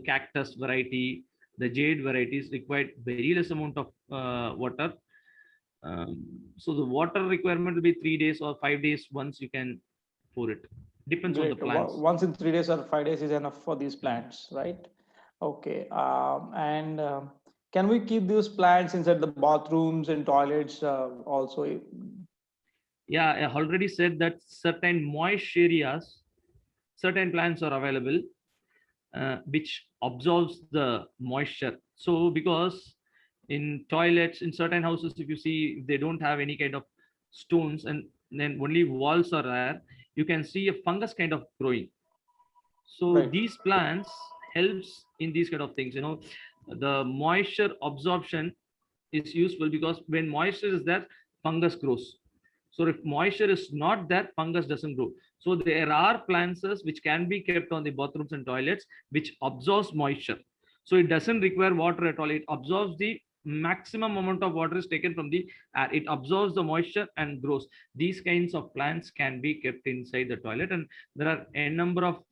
S2: cactus variety, the jade varieties require very less amount of water. So the water requirement will be 3 days or 5 days once you can pour it. Depends on the
S1: Great.
S2: plants.
S1: Once in 3 days or 5 days is enough for these plants, right? Okay. And can we keep these plants inside the bathrooms and toilets also?
S2: Yeah, I already said that certain moist areas, certain plants are available, which absorbs the moisture. So because in toilets, in certain houses, if you see, if they don't have any kind of stones and then only walls are there, you can see a fungus kind of growing. So
S1: Right.
S2: these plants helps in these kind of things. The moisture absorption is useful, because when moisture is there, fungus grows. So if moisture is not there, fungus doesn't grow. So there are plants which can be kept on the bathrooms and toilets, which absorbs moisture. So it doesn't require water at all. It absorbs the maximum amount of water is taken from the air. It absorbs the moisture and grows. These kinds of plants can be kept inside the toilet, and there are a number of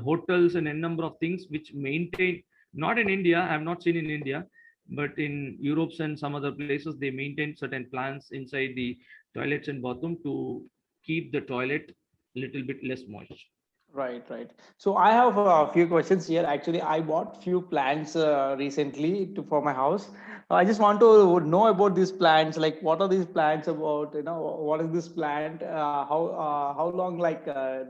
S2: hotels and a number of things which maintain. Not in India, I have not seen in India, but in Europe and some other places, they maintain certain plants inside the toilets and bathroom to keep the toilet a little bit less moist.
S1: Right. So I have a few questions here. Actually, I bought few plants recently for my house. I just want to know about these plants. Like, what are these plants about? What is this plant? How long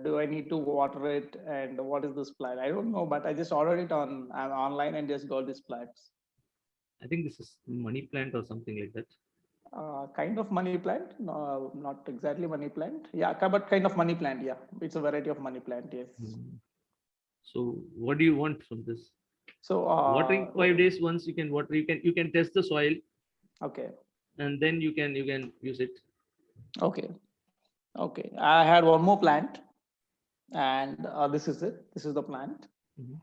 S1: do I need to water it? And what is this plant? I don't know, but I just ordered it on online and just got these plants.
S2: I think this is money plant or something like that.
S1: Kind of money plant. No, not exactly money plant. Yeah, but kind of money plant. Yeah, it's a variety of money plant. Yes.
S2: Hmm. So what do you want from this?
S1: So
S2: Watering 5 days once, you can water. You can test the soil,
S1: okay,
S2: and then you can use it.
S1: okay, okay. I had one more plant, and this is it. This is the plant.
S2: Mhm.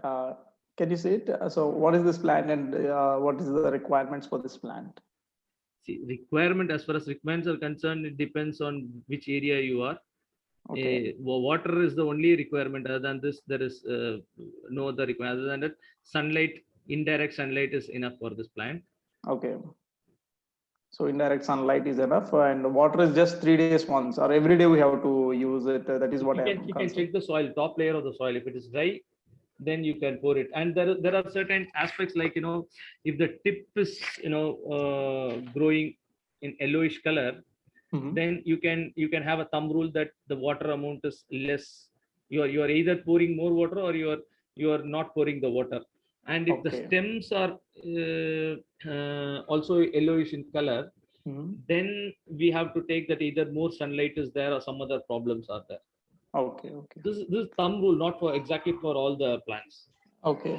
S1: Uh, can you see it? So what is this plant, and what is the requirements for this plant?
S2: See, requirement, as far as requirements are concerned, it depends on which area you are.
S1: Okay,
S2: Water is the only requirement. Other than this, there is no other requirement. Other than that, sunlight, indirect sunlight is enough for this plant.
S1: okay. So indirect sunlight is enough, and water is just 3 days once, or every day we have to use it. That is what I am
S2: You can
S1: concerned.
S2: check the soil, top layer of the soil. If it is dry, then you can pour it. And there are certain aspects, like if the tip is growing in yellowish color,
S1: Mhm.
S2: then you can have a thumb rule that the water amount is less. You are either pouring more water, or you are not pouring the water. And if the
S1: Okay.
S2: stems are also yellowish in color,
S1: Mhm.
S2: then we have to take that either more sunlight is there or some other problems are there.
S1: Okay, okay,
S2: This is thumb rule, not for exactly for all the plants.
S1: okay.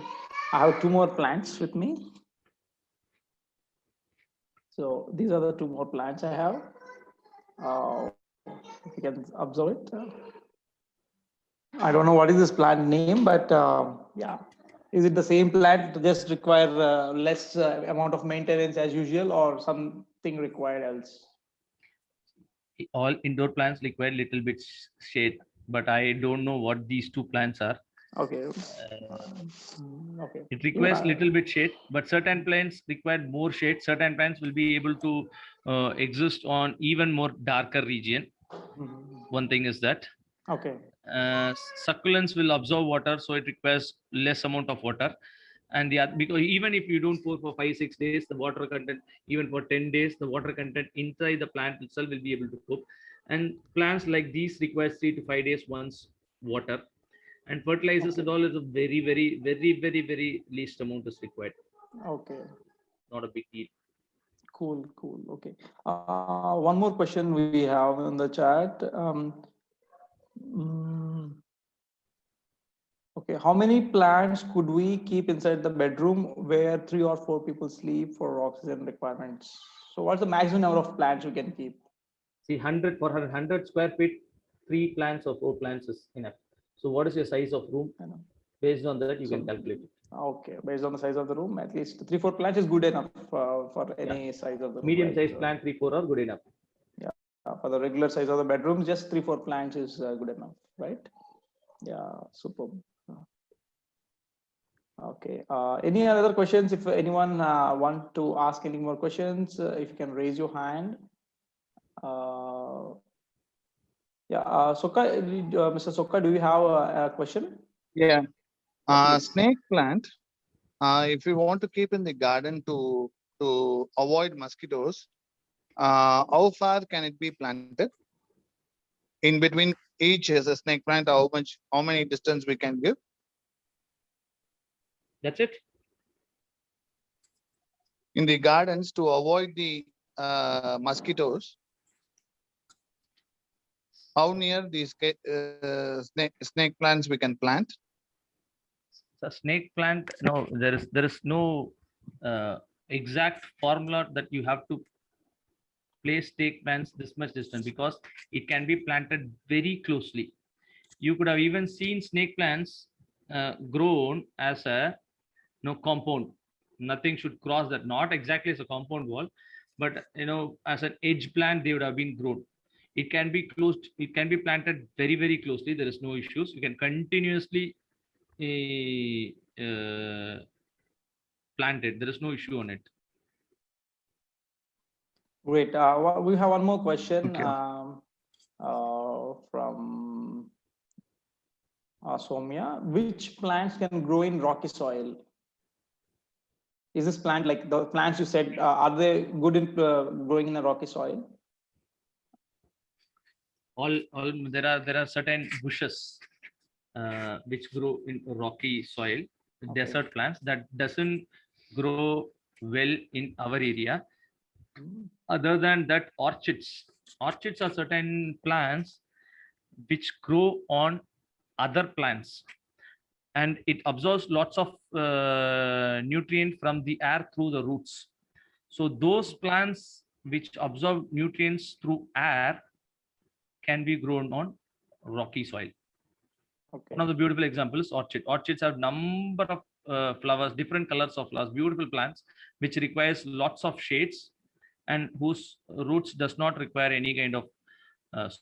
S1: I have two more plants with me. So these are the two more plants I have. If you can observe it. I don't know what is this plant name, but yeah. Is it the same plant, just require less amount of maintenance as usual, or something required else?
S2: All indoor plants require little bit shade, but I don't know what these two plants are.
S1: Okay. Okay.
S2: It requires
S1: Yeah.
S2: little bit shade, but certain plants require more shade. Certain plants will be able to exist on even more darker region.
S1: Mhm.
S2: One thing is that
S1: Okay.
S2: succulents will absorb water, so it requires less amount of water. And because even if you don't pour for 5 6 days, the water content, even for 10 days, the water content inside the plant itself will be able to cope. And plants like these requires 3 to 5 days once water, and fertilizers
S1: Okay.
S2: and all is a very least amount is required.
S1: Okay.
S2: Not a big deal.
S1: Cool. Cool. Okay. One more question we have in the chat. Mm, okay. How many plants could we keep inside the bedroom where 3 or 4 people sleep for oxygen requirements? So, what's the maximum number of plants we can keep?
S2: See, 100 for 100 square feet, 3 plants or 4 plants is enough. So what is your size of room?
S1: I know.
S2: Based on that, you
S1: So,
S2: can calculate it.
S1: okay, based on the size of the room, at least 3 4 plants is good enough for
S2: Yeah.
S1: any size of the room,
S2: Medium
S1: right?
S2: size plant, 3 4 are good enough.
S1: Yeah, for the regular size of the bedroom, just 3 4 plants is good enough, right? Yeah, superb. Okay. Any other questions? If anyone want to ask any more questions, if you can raise your hand. Uh, yeah, Soka, Mr. Soka, do you have a question?
S5: Yeah.
S1: Yeah, please.
S5: Snake plant. If you want to keep in the garden to avoid mosquitoes, how far can it be planted? In between each is a snake plant, how many distance we can give?
S2: That's it.
S5: In the gardens to avoid the mosquitoes, how near these snake plants we can plant?
S2: So snake plant, no, there is no exact formula that you have to place snake plants this much distance, because it can be planted very closely. You could have even seen snake plants grown as a compound. Nothing should cross that. Not exactly as a compound wall, but as an edge plant, they would have been grown. It can be closed. It can be planted very closely. There is no issues. You can continuously plant it. There is no issue on it.
S1: Great. We have one more question
S5: Okay.
S1: from Soumya. Which plants can grow in rocky soil? Is this plant, like the plants you said, are they good in growing in a rocky soil?
S2: All there are certain bushes which grow in rocky soil,
S1: Okay.
S2: desert plants that doesn't grow well in our area. Other than that, orchids are certain plants which grow on other plants. and it absorbs lots of nutrient from the air through the roots. So those plants which absorb nutrients through air can be grown on rocky soil.
S1: Okay.
S2: One of the beautiful examples, orchid. Orchids have number of flowers, different colors of flowers, beautiful plants, which requires lots of shades and whose roots does not require any kind of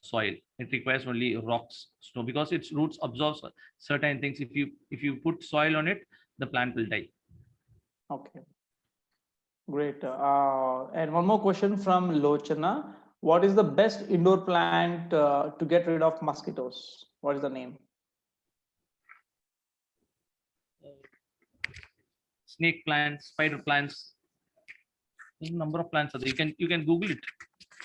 S2: soil. It requires only rocks, snow, because its roots absorbs certain things. If you put soil on it, the plant will die.
S1: Okay. Great. And one more question from Lochana. What is the best indoor plant to get rid of mosquitoes? What is the name?
S2: Snake plants, spider plants. There's a number of plants are there. You can Google it.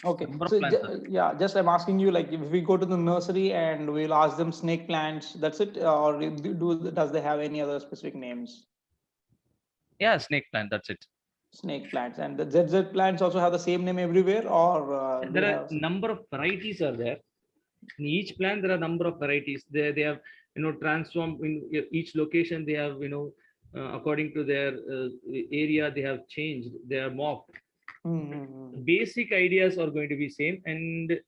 S1: Okay.
S2: Number of
S1: So
S2: plants are there.
S1: yeah, just I'm asking you, like, if we go to the nursery and we'll ask them snake plants, that's it, or does they have any other specific names?
S2: Yeah, snake plant. That's it.
S1: Snake plants, and the ZZ plants also have the same name everywhere, or they
S2: There are
S1: have?
S2: number of varieties are there. In each plant, there are number of varieties. They have transformed in each location. They have according to their area, they have changed. They are morphed.
S1: Mm-hmm.
S2: Basic ideas are going to be same, and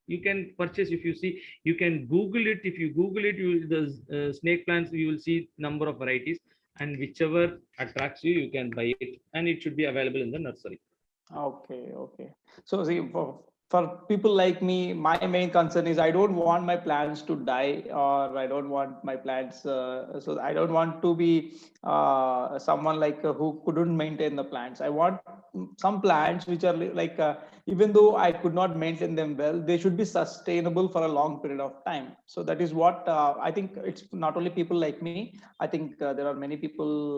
S2: you can purchase. If you see, you can Google it. If you Google it, the snake plants, you will see number of varieties, and whichever attracts you, you can buy it, and it should be available in the nursery.
S1: Okay, okay. So see, for people like me, my main concern is I don't want my plants to die, or I don't want my plants. So I don't want to be someone like who couldn't maintain the plants. I want some plants which are like even though I could not maintain them well, they should be sustainable for a long period of time. So that is what I think. It's not only people like me. I think there are many people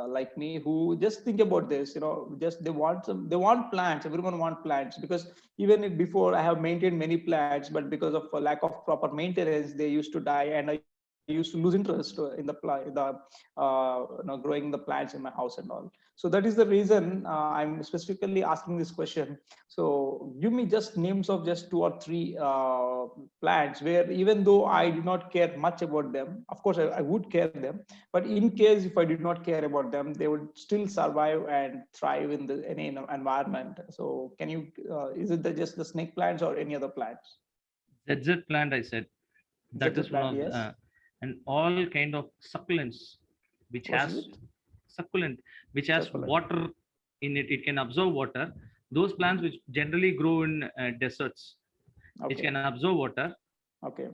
S1: like me who just think about this. Just they want plants. Everyone want plants, because even if before I have maintained many plants, but because of a lack of proper maintenance, they used to die, and I used to lose interest in growing the plants in my house and all. So that is the reason I'm specifically asking this question. So give me just names of just two or three plants where, even though I do not care much about them, of course I would care them, but in case if I did not care about them, they would still survive and thrive in any environment. So can you, is it just the snake plants or any other plants?
S2: ZZ plant, I said, that
S1: ZZ
S2: is one
S1: plant,
S2: of
S1: yes.
S2: and all kind of succulents, which
S1: What is
S2: has
S1: it?
S2: succulent, which has
S1: Succulent.
S2: water in it. It can absorb water. Those plants which generally grow in deserts, which
S1: Okay.
S2: can absorb water,
S1: Okay.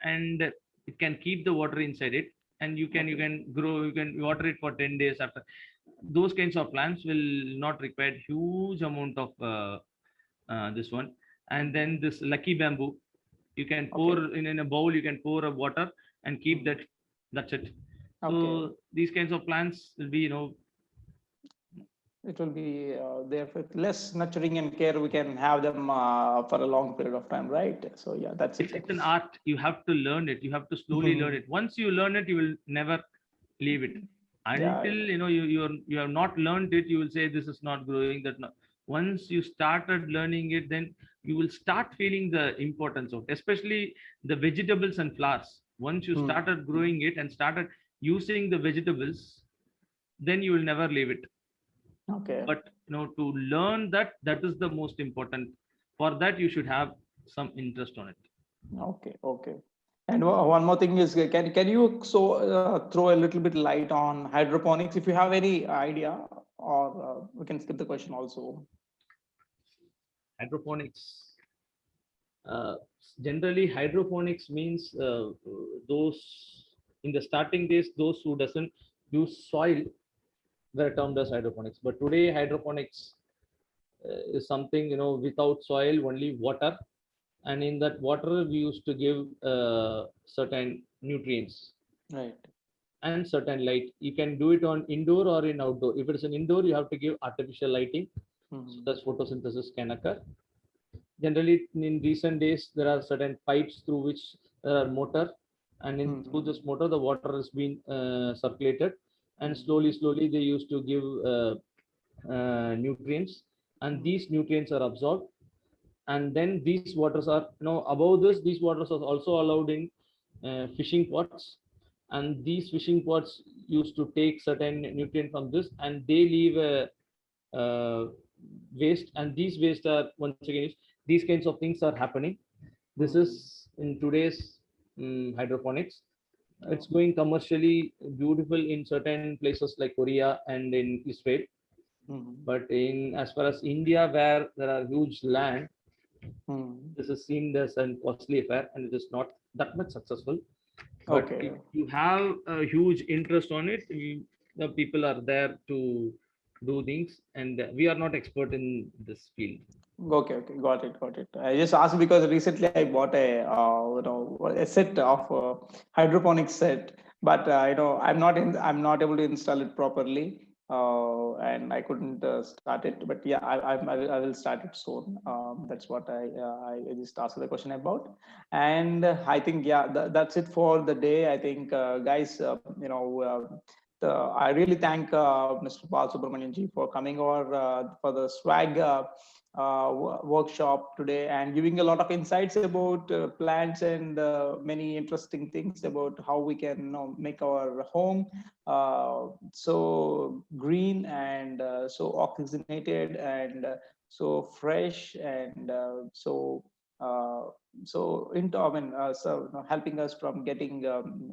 S2: and it can keep the water inside it, and you can grow, you can water it for 10 days after. Those kinds of plants will not require huge amount of this one. And then this lucky bamboo, you can pour in a bowl, you can pour a water and keep that. That's it. So
S1: Okay.
S2: these kinds of plants will be
S1: It will be there with less nurturing and care. We can have them for a long period of time, right? So yeah, that's it.
S2: it's an art. You have to learn it. You have to slowly learn it. Once you learn it, you will never leave it.
S1: Yeah.
S2: Until you have not learned it, you will say this is not growing, that not. Once you started learning it, then you will start feeling the importance of, especially the vegetables and flowers. Once you started growing it and started using the vegetables, then you will never leave it.
S1: Okay.
S2: But to learn that is the most important. For that, you should have some interest on it.
S1: Okay. Okay. And one more thing is, can you throw a little bit light on hydroponics, if you have any idea, or we can skip the question also.
S2: Hydroponics. Generally, hydroponics means those in the starting days, those who doesn't use soil were termed as hydroponics. But today, hydroponics is something without soil, only water, and in that water we used to give certain nutrients,
S1: Right.
S2: and certain light. You can do it on indoor or in outdoor. If it is an indoor, you have to give artificial lighting, so that photosynthesis can occur. Generally, in recent days, there are certain pipes through which there are motor, and through this motor, the water is being circulated, and slowly they used to give nutrients, and these nutrients are absorbed, and then these waters are above this. These waters are also allowed in fishing pots, and these fishing pods used to take certain nutrient from this, and they leave a waste, and these waste are once again these kinds of things are happening. This is in today's hydroponics. It's going commercially beautiful in certain places like Korea and in Israel, but in as far as India, where there are huge land, this is seen as a costly affair, and it is not that much successful. But
S1: Okay.
S2: if you have a huge interest on it, the people are there to do things, and we are not expert in this field.
S1: Okay, okay, got it. I just asked because recently I bought a set of hydroponic set, but I'm not able to install it properly, and I couldn't start it. But yeah, I will start it soon. That's what I just asked the question about, and I think yeah, that's it for the day. I think guys, I really thank Mr. Pal Subramanian ji for coming over for the swag. Workshop today and giving a lot of insights about plants and many interesting things about how we can make our home so green and so oxygenated and so fresh and uh, into I mean helping us from getting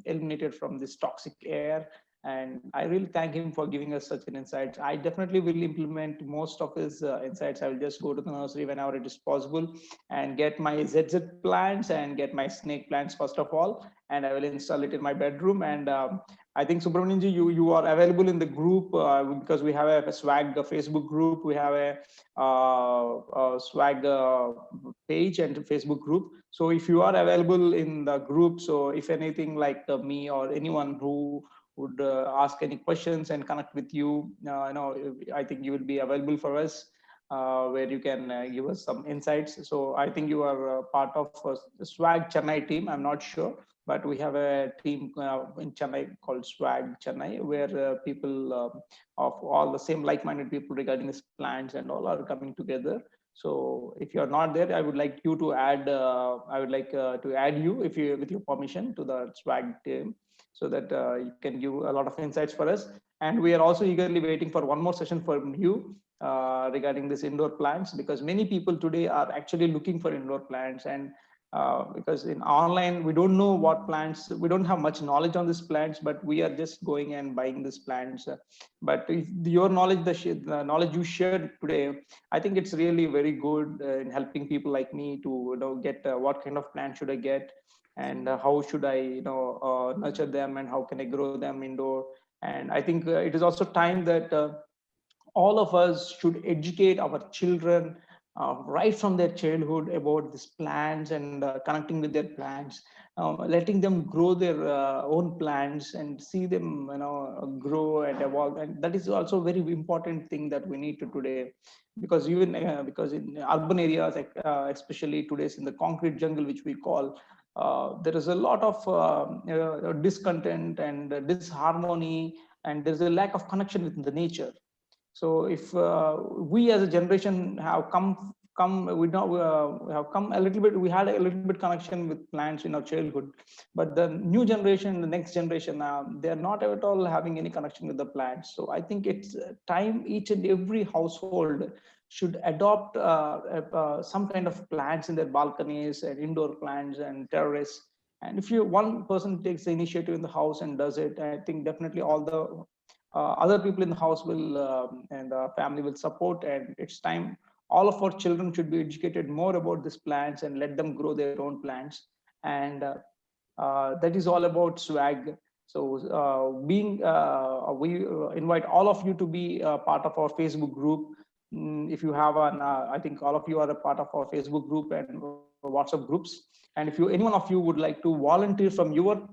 S1: eliminated from this toxic air. And I really thank him for giving us such an insight. I definitely will implement most of his insights. I will just go to the nursery whenever it is possible and get my ZZ plants and get my snake plants first of all, and I will install it in my bedroom. And I think Subramanianji, you are available in the group because we have a SWAG Facebook group. We have a SWAG page and Facebook group. So if you are available in the group, so if anything like me or anyone who would ask any questions and connect with you, I think you will be available for us where you can give us some insights. So I think you are part of the SWAG Chennai team. I'm not sure, but we have a team in Chennai called SWAG Chennai, where people of all the same like-minded people regarding these plants and all are coming together. So if you're not there, I would like you to add. I would like to add you, if you, with your permission, to the SWAG team, so that you can give a lot of insights for us. And we are also eagerly waiting for one more session from you regarding this indoor plants, because many people today are actually looking for indoor plants. And because in online we don't know what plants, we don't have much knowledge on these plants, but we are just going and buying these plants. But if your knowledge, the knowledge you shared today, I think it's really very good in helping people like me to get what kind of plant should I get, and how should I nurture them, and how can I grow them indoor. And I think it is also time that all of us should educate our children right from their childhood about these plants and connecting with their plants, letting them grow their own plants and see them grow and evolve. And that is also a very important thing that we need to today, because even because in urban areas, like, especially today's in the concrete jungle, which we call, there is a lot of discontent and disharmony, and there's a lack of connection with the nature. So if we as a generation have come we know have come a little bit, we had a little bit connection with plants in our childhood, but the new generation, the next generation, they are not at all having any connection with the plants. So I think it's time each and every household should adopt some kind of plants in their balconies and indoor plants and terrace. And if you one person takes the initiative in the house and does it, I think definitely all the other people in the house will and the family will support. And it's time all of our children should be educated more about these plants and let them grow their own plants. And that is all about swag. So being we invite all of you to be part of our Facebook group. If you have an I think all of you are a part of our Facebook group and WhatsApp groups. And if you, any one of you would like to volunteer from your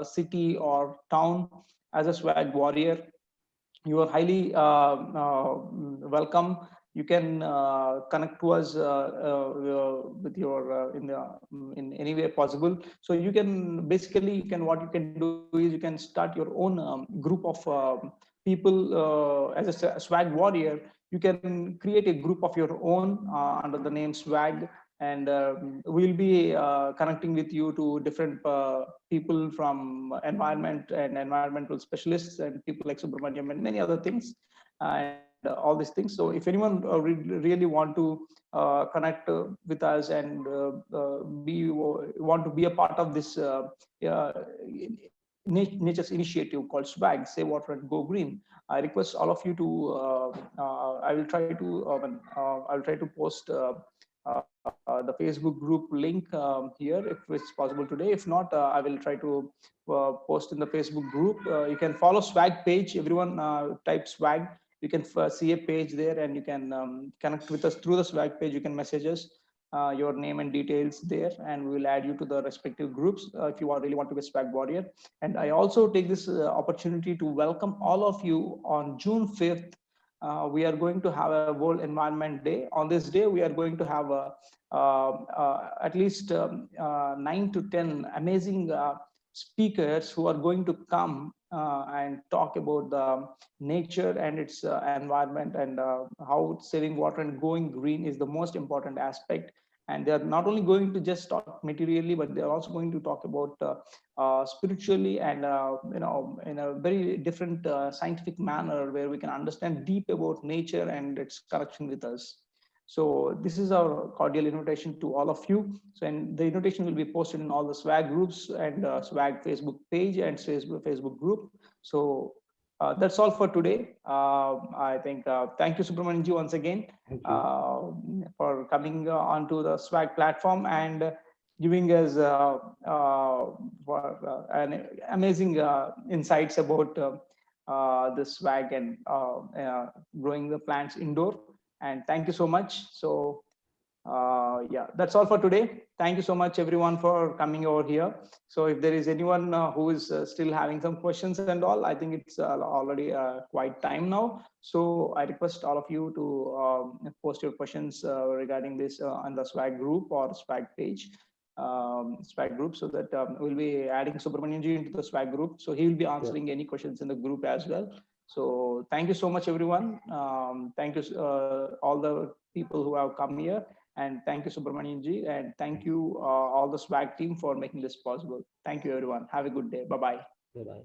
S1: city or town as a swag warrior, you are highly welcome. You can connect to us with your in any way possible. So you can basically, you can, what you can do is you can start your own group of people as a swag warrior. You can create a group of your own under the name SWAG, and we'll be connecting with you to different people from environment and environmental specialists and people like Subramaniam and many other things, and all these things. So if anyone really want to connect with us and want to be a part of this uh, nature's initiative called SWAG, Save Water and Go Green, I request all of you to. I will try to. I will try to post the Facebook group link here if it's possible today. If not, I will try to post in the Facebook group. You can follow SWAG page. Everyone type SWAG. You can see a page there, and you can connect with us through the SWAG page. You can message us your name and details there, and we will add you to the respective groups if you really want to be a SWAG warrior. And I also take this opportunity to welcome all of you on June 5th. We are going to have a World Environment Day. On this day, we are going to have at least 9 to 10 amazing speakers who are going to come and talk about the nature and its environment, and how saving water and going green is the most important aspect. And they are not only going to just talk materially, but they are also going to talk about spiritually, and in a very different scientific manner, where we can understand deep about nature and its connection with us. So this is our cordial invitation to all of you. So, and the invitation will be posted in all the SWAG groups and SWAG Facebook page and Facebook group. So that's all for today. I think thank you, Subramanian ji, once again for coming onto the SWAG platform and giving us an amazing insights about the SWAG and growing the plants indoor. And thank you so much. So yeah, that's all for today. Thank you so much, everyone, for coming over here. So if there is anyone who is still having some questions and all, I think it's already quite time now. So I request all of you to post your questions regarding this on the SWAG group or SWAG page, SWAG group, so that we'll be adding Subramanian ji into the SWAG group. So he will be answering any questions in the group as well. So thank you so much, everyone. Thank you all the people who have come here. And thank you, Subramanian ji. And thank you all the SWAG team for making this possible. Thank you, everyone. Have a good day. Bye-bye.
S2: Bye-bye.